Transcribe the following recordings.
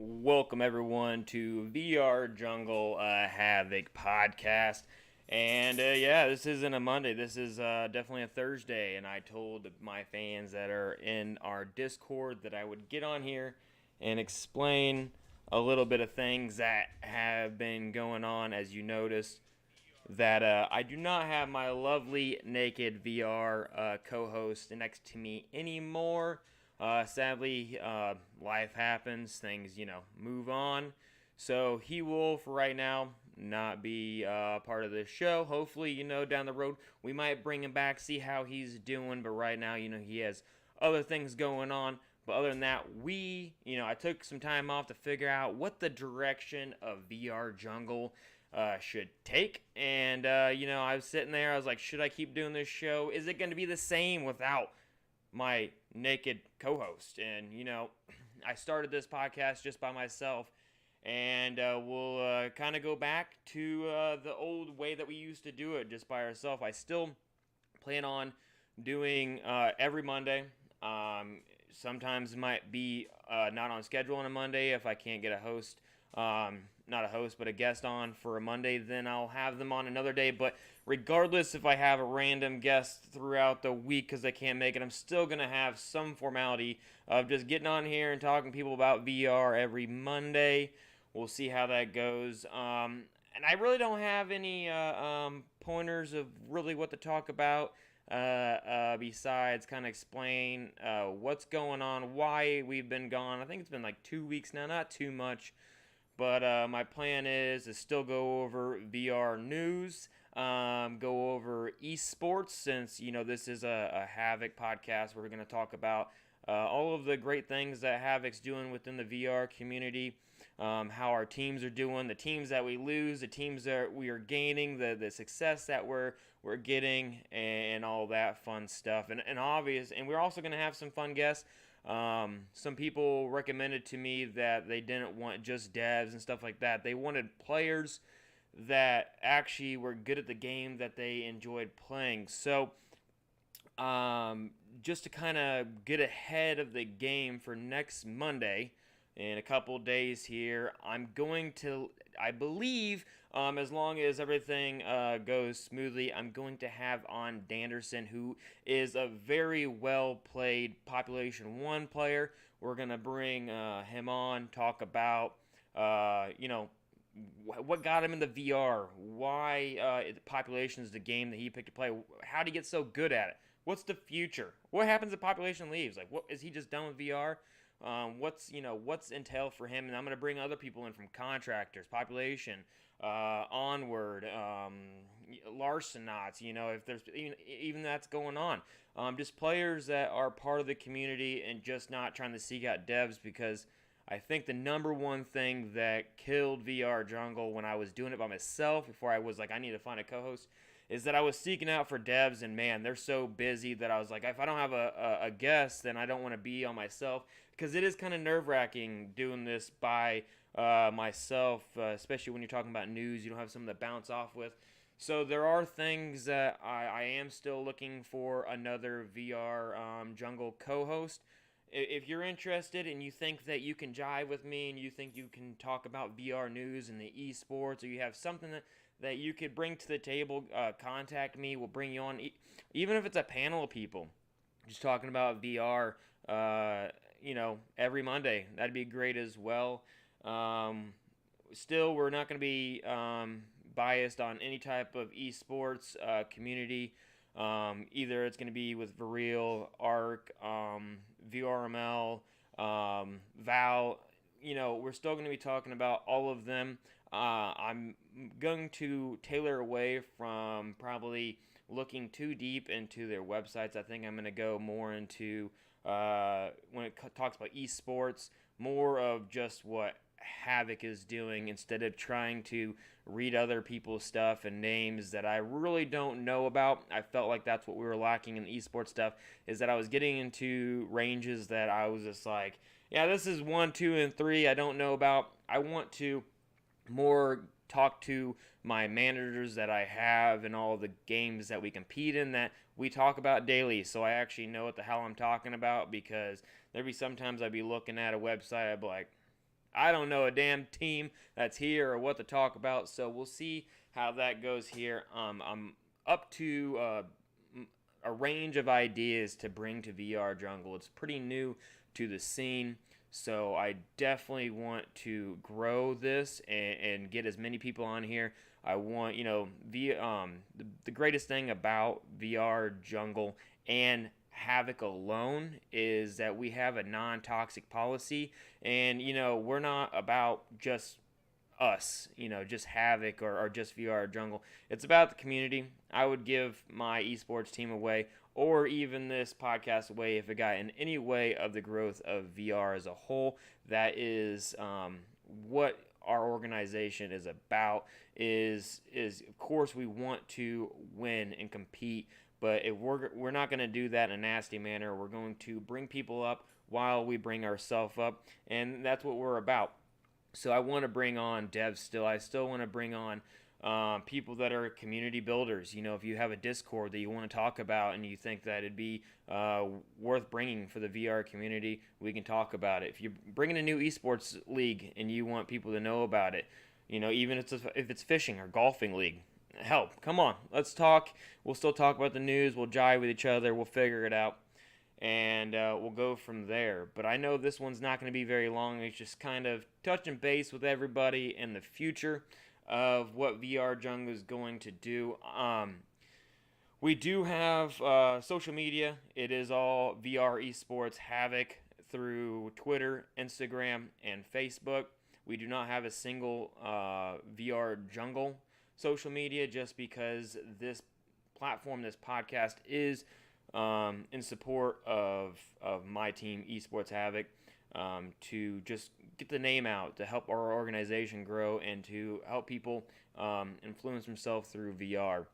Welcome everyone to VR Jungle Havoc podcast. And yeah, this isn't a Monday. This is definitely a Thursday. And I told my fans that are in our Discord that I would get on here and explain a little bit of things that have been going on. As you noticed, that I do not have my lovely naked VR co-host next to me anymore. Sadly, life happens, things, move on. So he will, for right now, not be part of this show. Hopefully, down the road, we might bring him back, see how he's doing. But right now, he has other things going on. But other than that, I took some time off to figure out what the direction of VR Jungle should take. And, I was sitting there, I was like, should I keep doing this show? Is it going to be the same without my naked co-host? And I started this podcast just by myself, and we'll kind of go back to the old way that we used to do it, just by ourselves. I still plan on doing every Monday. Sometimes it might be not on schedule on a Monday if I can't get a host, not a host, but a guest on for a Monday. Then I'll have them on another day. But regardless if I have a random guest throughout the week because I can't make it, I'm still going to have some formality of just getting on here and talking to people about VR every Monday. We'll see how that goes. And I really don't have any pointers of really what to talk about. Besides kind of explain what's going on, why we've been gone. I think it's been like 2 weeks now, not too much. But my plan is to still go over VR news, go over esports, since, this is a Havoc podcast. We're going to talk about all of the great things that Havoc's doing within the VR community, how our teams are doing, the teams that we lose, the teams that we are gaining, the success that we're getting, and all that fun stuff. And we're also going to have some fun guests. Some people recommended to me that they didn't want just devs and stuff like that. They wanted players that actually were good at the game that they enjoyed playing. So, just to kind of get ahead of the game for next Monday, in a couple days here, I believe, as long as everything goes smoothly, I'm going to have on Danderson, who is a very well-played Population 1 player. We're going to bring him on, talk about, what got him in the VR, why Population is the game that he picked to play, how did he get so good at it, what's the future, what happens if Population leaves, like, what is he just done with VR? What's entailed for him? And I'm going to bring other people in from contractors, Population, Onward, Larsenauts, if there's even that's going on. Just players that are part of the community and just not trying to seek out devs, because I think the number one thing that killed VR Jungle when I was doing it by myself, before I was like, I need to find a co-host, is that I was seeking out for devs, and man, they're so busy that I was like, if I don't have a guest, then I don't want to be on myself, because it is kind of nerve-wracking doing this by myself, especially when you're talking about news. You don't have someone to bounce off with. So there are things that I am still looking for another VR Jungle co-host. If you're interested and you think that you can jive with me and you think you can talk about VR news and the esports, or you have something that you could bring to the table, contact me. We'll bring you on, even if it's a panel of people just talking about VR, every Monday. That'd be great as well. Still, we're not going to be biased on any type of esports community. Either it's going to be with Virreal, Arc, VRML, Val. We're still going to be talking about all of them. I'm going to tailor away from probably looking too deep into their websites. I think I'm going to go more into, when it talks about esports, more of just what Havoc is doing, instead of trying to read other people's stuff and names that I really don't know about. I felt like that's what we were lacking in the esports stuff, is that I was getting into ranges that I was just like, yeah, this is 1, 2, and 3 I don't know about. I want to more talk to my managers that I have in all the games that we compete in, that we talk about daily, so I actually know what the hell I'm talking about, because there'd be sometimes I'd be looking at a website, I'd be like, I don't know a damn team that's here or what to talk about, so we'll see how that goes here. I'm up to a range of ideas to bring to VR Jungle. It's pretty new to the scene, so I definitely want to grow this and get as many people on here. I want, the greatest thing about VR Jungle and Havoc alone is that we have a non-toxic policy, and we're not about just us, just Havoc or just VR Jungle. It's about the community. I would give my esports team away, or even this podcast away, if it got in any way of the growth of VR as a whole. That is what our organization is about. Is of course we want to win and compete, but if we're not going to do that in a nasty manner. We're going to bring people up while we bring ourselves up, and that's what we're about. So I want to bring on devs still. I still want to bring on people that are community builders. If you have a Discord that you want to talk about and you think that it'd be worth bringing for the VR community, we can talk about it. If you're bringing a new esports league and you want people to know about it, even if it's fishing or golfing league, help, come on, let's talk. We'll still talk about the news. We'll jive with each other. We'll figure it out. And we'll go from there. But I know this one's not going to be very long. It's just kind of touching base with everybody in the future of what VR Jungle is going to do. We do have social media. It is all VR Esports Havoc through Twitter, Instagram, and Facebook. We do not have a single VR Jungle social media, just because this platform, this podcast, is in support of my team, Esports Havoc, to just get the name out, to help our organization grow, and to help people influence themselves through VR.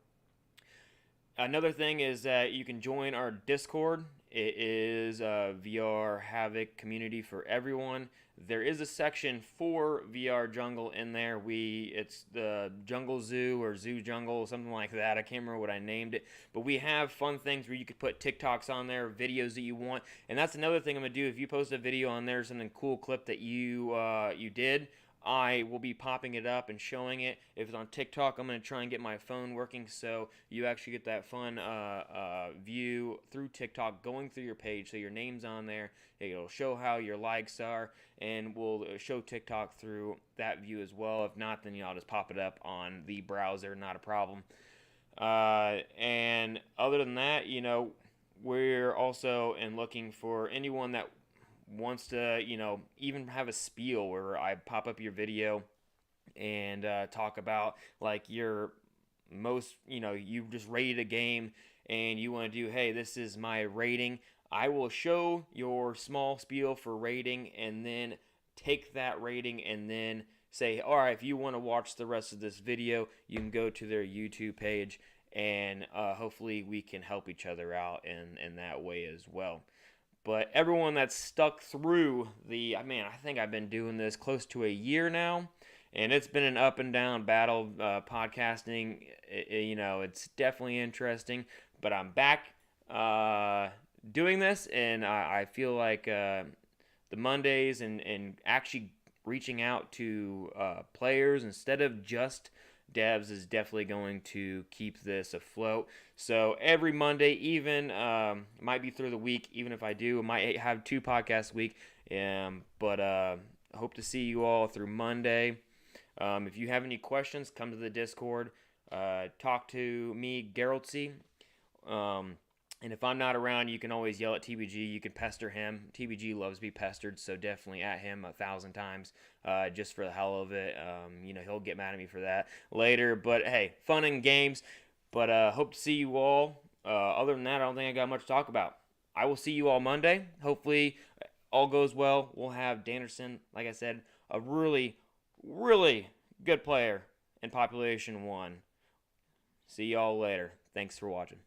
Another thing is that you can join our Discord. It is a VR Havoc community for everyone. There is a section for VR Jungle in there. It's the Jungle Zoo or Zoo Jungle, something like that. I can't remember what I named it. But we have fun things where you could put TikToks on there, videos that you want. And that's another thing I'm going to do. If you post a video on there, something cool clip that you did, I will be popping it up and showing it. If it's on TikTok, I'm going to try and get my phone working so you actually get that fun view through TikTok going through your page. So your name's on there. It'll show how your likes are, and we'll show TikTok through that view as well. If not, then I'll just pop it up on the browser. Not a problem. And other than that, we're also looking for anyone that wants to, even have a spiel where I pop up your video and talk about like your most, you just rated a game and you want to do, hey, this is my rating. I will show your small spiel for rating and then take that rating and then say, all right, if you want to watch the rest of this video, you can go to their YouTube page, and hopefully we can help each other out in that way as well. But everyone that's stuck through I think I've been doing this close to a year now, and it's been an up and down battle. Podcasting, it's definitely interesting, but I'm back doing this, and I feel like the Mondays and actually reaching out to players instead of just devs is definitely going to keep this afloat. So every Monday, even might be through the week, even if I do, I might have 2 podcasts a week. But I hope to see you all through Monday. If you have any questions, come to the Discord. Talk to me, Geraltzy. And if I'm not around, you can always yell at TBG. You can pester him. TBG loves to be pestered, so definitely at him 1,000 times just for the hell of it. He'll get mad at me for that later. But, hey, fun and games. But hope to see you all. Other than that, I don't think I got much to talk about. I will see you all Monday. Hopefully all goes well. We'll have Danderson, like I said, a really, really good player in Population 1. See y'all later. Thanks for watching.